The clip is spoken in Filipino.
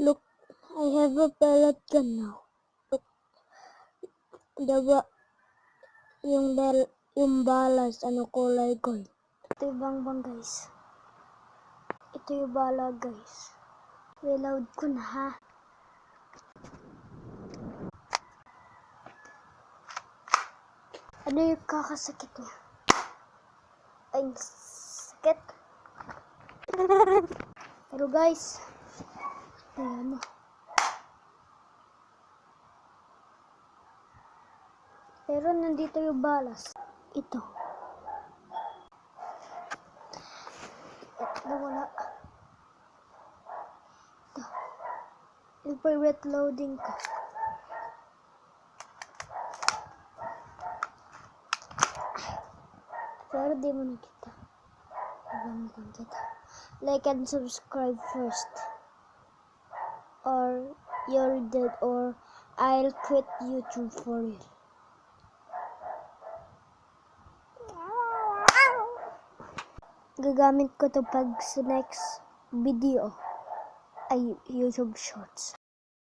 Look, I have a pellet gun now. Look, yung balas, kulay gold. Ito yung bangbang guys. Ito yung bala guys. Reload ko na ha. Ano yung kakasakit niya? Ay, sakit. Pero guys, ayan mo. Pero nandito yung balas. Ito. Nawala. Ito. Yung private loading ko. Pero di mo nakita. Ibang lang kita. Like and subscribe first. Or you're dead or I'll quit YouTube for you. Gagamit ko to pag sa next video ay YouTube Shorts.